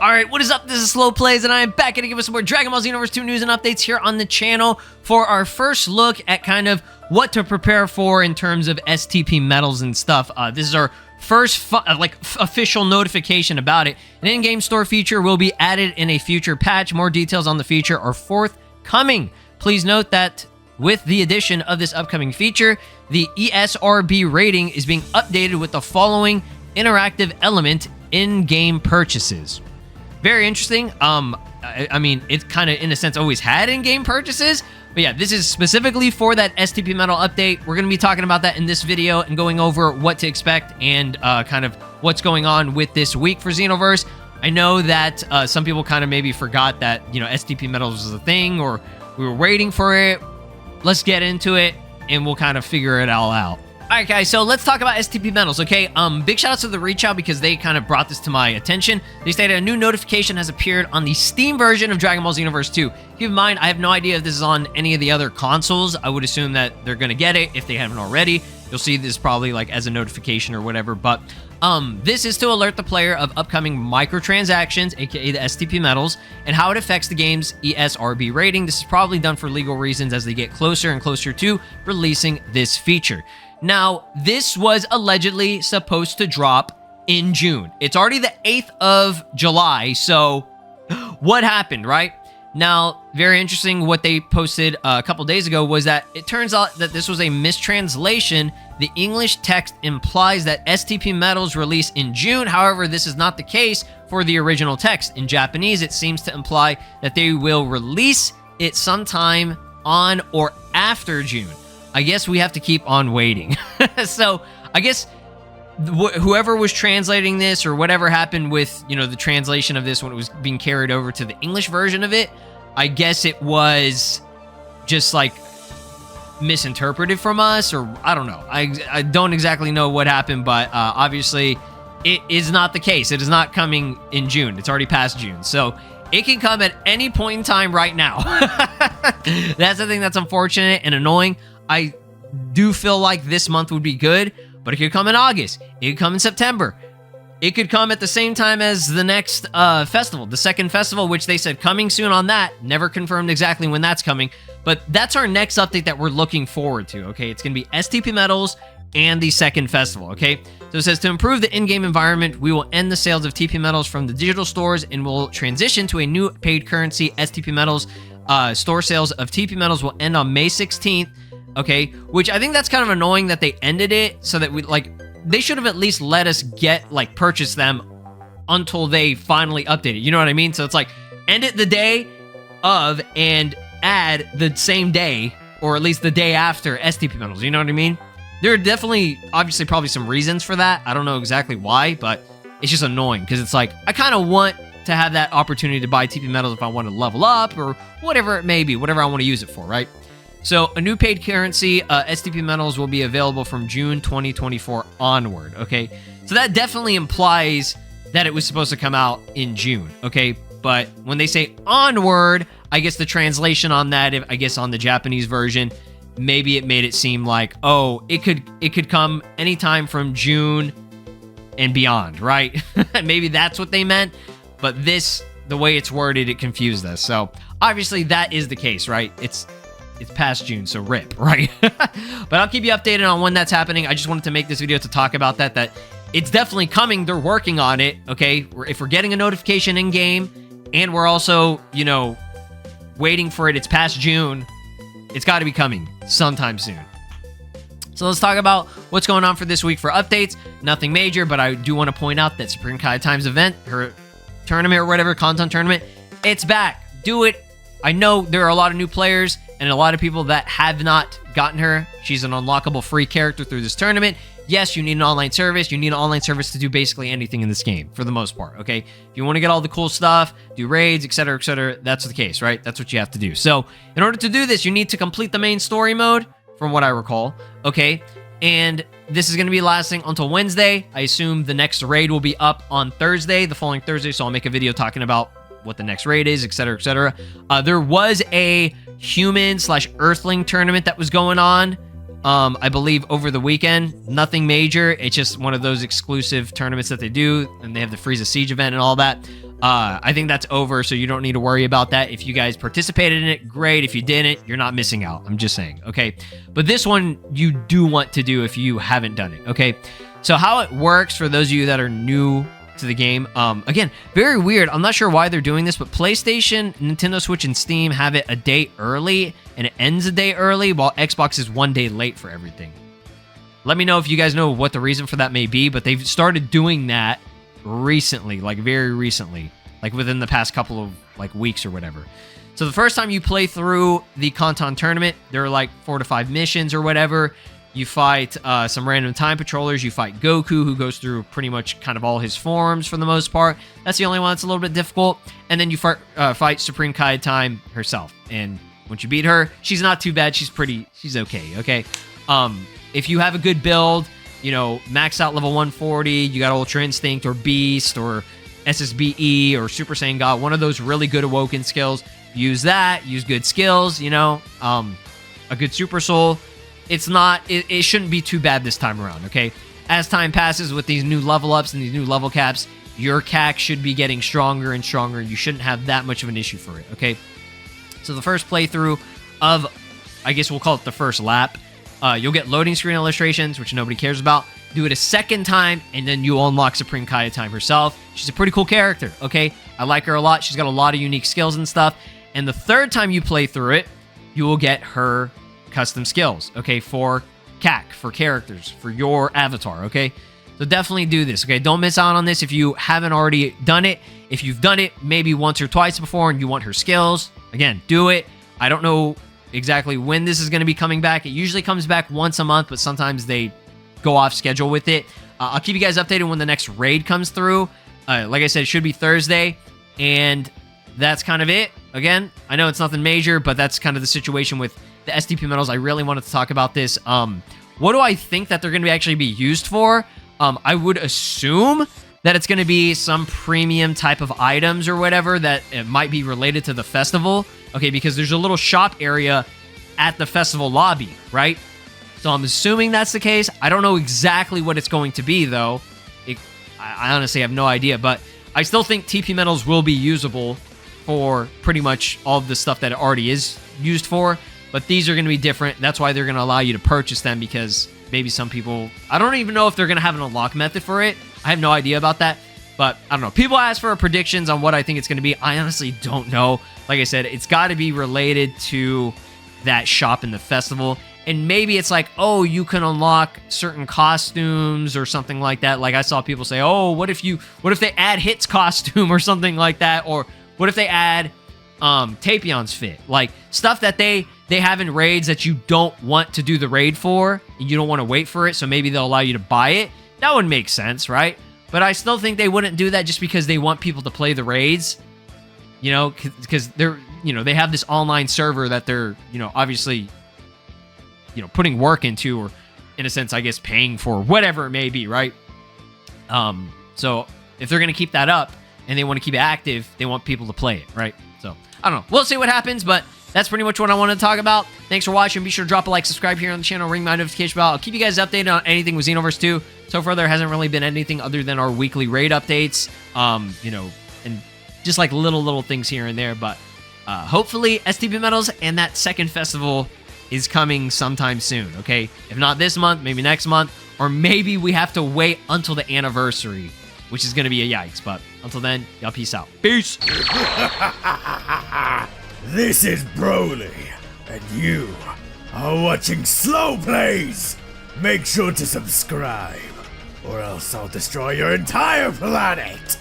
Alright, what is up? This is Slow Plays, and I am back to give us some more Dragon Ball Xenoverse 2 news and updates here on the channel for our first look at kind of what to prepare for in terms of STP medals and stuff. This is our first official notification about it. An in-game store feature will be added in a future patch. More details on the feature are forthcoming. Please note that with the addition of this upcoming feature, the ESRB rating is being updated with the following interactive element: in-game purchases. Very interesting. I mean, it kind of, in a sense, always had in-game purchases. But yeah, this is specifically for that STP Medal update. We're going to be talking about that in this video and going over what to expect and kind of what's going on with this week for Xenoverse. I know that some people kind of maybe forgot that, you know, STP Medals was a thing, or we were waiting for it. Let's get into it, and we'll kind of figure it all out. Alright guys, so let's talk about STP Medals, okay? Big shout out to the Reach Out because they kind of brought this to my attention. They stated a new notification has appeared on the Steam version of Dragon Ball Xenoverse 2. Keep in mind, I have no idea if this is on any of the other consoles. I would assume that they're going to get it if they haven't already. You'll see this probably like as a notification or whatever, but this is to alert the player of upcoming microtransactions, aka the STP Medals, and how it affects the game's ESRB rating. This is probably done for legal reasons as they get closer and closer to releasing this feature. Now, this was allegedly supposed to drop in June. It's already the 8th of July, so what happened, right? Now, very interesting, what they posted a couple days ago was that it turns out that this was a mistranslation. The English text implies that STP Medals release in June. However, this is not the case for the original text. In Japanese, it seems to imply that they will release it sometime on or after June. I guess we have to keep on waiting. So I guess whoever was translating this or whatever happened with, you know, the translation of this when it was being carried over to the English version of it, I guess it was just like misinterpreted from us, or I don't know. I don't exactly know what happened, but obviously it is not the case. It is not coming in June. It's already past June. So it can come at any point in time right now. That's the thing that's unfortunate and annoying. I do feel like this month would be good, but it could come in August. It could come in September. It could come at the same time as the next festival, the second festival, which they said coming soon on that. Never confirmed exactly when that's coming, but that's our next update that we're looking forward to, okay? It's going to be STP Medals and the second festival, okay? So it says, to improve the in-game environment, we will end the sales of TP Medals from the digital stores and will transition to a new paid currency. STP Medals store sales of TP Medals will end on May 16th. Okay, which I think that's kind of annoying that they ended it so that we, like, they should have at least let us purchase them until they finally update it. You know what I mean? So it's like, end it the day of and add the same day, or at least the day after STP Medals. You know what I mean? There are definitely, obviously, probably some reasons for that. I don't know exactly why, but it's just annoying because it's like, I kind of want to have that opportunity to buy TP Medals if I want to level up or whatever it may be, whatever I want to use it for, right? So, a new paid currency, STP Medals, will be available from June 2024 onward, okay? So that definitely implies that it was supposed to come out in June, okay? But when they say onward, I guess the translation on that, I guess on the Japanese version, maybe it made it seem like, oh, it could come anytime from June and beyond, right? Maybe that's what they meant, but this, the way it's worded, it confused us. So, obviously, that is the case, right? It's past June, so rip, right? But I'll keep you updated on when that's happening. I just wanted to make this video to talk about that it's definitely coming. They're working on it, okay? If we're getting a notification in-game, and we're also, you know, waiting for it, it's past June, it's got to be coming sometime soon. So let's talk about what's going on for this week for updates. Nothing major, but I do want to point out that Supreme Kai Time's event, her tournament or whatever, Kanon Tournament, it's back. Do it. I know there are a lot of new players and a lot of people that have not gotten her. She's an unlockable free character through this tournament. Yes, you need an online service. You need an online service to do basically anything in this game, for the most part, okay? If you want to get all the cool stuff, do raids, etc., that's the case, right? That's what you have to do. So, in order to do this, you need to complete the main story mode, from what I recall, okay? And this is going to be lasting until Wednesday. I assume the next raid will be up on Thursday, the following Thursday, so I'll make a video talking about what the next raid is, etc., There was a human/earthling tournament that was going on I believe, over the weekend. Nothing major. It's just one of those exclusive tournaments that they do, and they have the Frieza Siege event and all that. I think that's over, so you don't need to worry about that. If you guys participated in it, great. If you didn't, you're not missing out. I'm just saying, okay? But this one, you do want to do if you haven't done it, okay? So how it works for those of you that are new to the game, again, very weird. I'm not sure why they're doing this, but PlayStation, Nintendo Switch, and Steam have it a day early, and it ends a day early, while Xbox is 1 day late for everything. Let me know if you guys know what the reason for that may be, but they've started doing that recently, like very recently, like within the past couple of like weeks or whatever. So the first time you play through the Kanon Tournament, there are like 4 to 5 missions or whatever. You fight some random time patrollers. You fight Goku, who goes through pretty much kind of all his forms for the most part. That's the only one that's a little bit difficult. And then you fight Supreme Kai Time herself. And once you beat her, she's not too bad. She's okay, okay? If you have a good build, you know, max out level 140, you got Ultra Instinct or Beast or SSBE or Super Saiyan God, one of those really good awoken skills. Use that, use good skills, you know, a good Super Soul. It shouldn't be too bad this time around, okay? As time passes with these new level ups and these new level caps, your CAC should be getting stronger and stronger, and you shouldn't have that much of an issue for it, okay? So the first playthrough of, I guess we'll call it the first lap, you'll get loading screen illustrations, which nobody cares about. Do it a second time, and then you'll unlock Supreme Kai Time herself. She's a pretty cool character, okay? I like her a lot. She's got a lot of unique skills and stuff. And the third time you play through it, you will get her custom skills, okay, for CAC, for characters, for your avatar, okay? So definitely do this, okay? Don't miss out on this if you haven't already done it. If you've done it maybe once or twice before and you want her skills, again, do it. I don't know exactly when this is going to be coming back. It usually comes back once a month, but sometimes they go off schedule with it. I'll keep you guys updated when the next raid comes through. Like I said, it should be Thursday, and that's kind of it. Again, I know it's nothing major, but that's kind of the situation with the STP Medals. I really wanted to talk about this. What do I think that they're going to actually be used for? I would assume that it's going to be some premium type of items or whatever that it might be related to the festival. Okay, because there's a little shop area at the festival lobby, right? So I'm assuming that's the case. I don't know exactly what it's going to be, though. I honestly have no idea, but I still think TP Medals will be usable for pretty much all of the stuff that it already is used for, but these are going to be different. That's why they're going to allow you to purchase them, because maybe some people... I don't even know if they're going to have an unlock method for it. I have no idea about that, but I don't know. People ask for predictions on what I think it's going to be. I honestly don't know. Like I said, it's got to be related to that shop in the festival. And maybe it's like, oh, you can unlock certain costumes or something like that. Like I saw people say, oh, what if they add Hit's costume or something like that? Or what if they add Tapion's fit? Like stuff that they have in raids that you don't want to do the raid for, and you don't want to wait for it, so maybe they'll allow you to buy it. That would make sense, right? But I still think they wouldn't do that just because they want people to play the raids. You know, because they're, you know, they have this online server that they're, you know, obviously, you know, putting work into, or in a sense, I guess, paying for, whatever it may be, right? So if they're going to keep that up and they want to keep it active, they want people to play it, right? So I don't know. We'll see what happens, but that's pretty much what I wanted to talk about. Thanks for watching. Be sure to drop a like, subscribe here on the channel, ring my notification bell. I'll keep you guys updated on anything with Xenoverse 2. So far, there hasn't really been anything other than our weekly raid updates, you know, and just like little things here and there. But hopefully STP Medals and that second festival is coming sometime soon, okay? If not this month, maybe next month, or maybe we have to wait until the anniversary, which is going to be a yikes. But until then, y'all peace out. Peace! This is Broly, and you are watching Slow Plays. Make sure to subscribe, or else I'll destroy your entire planet.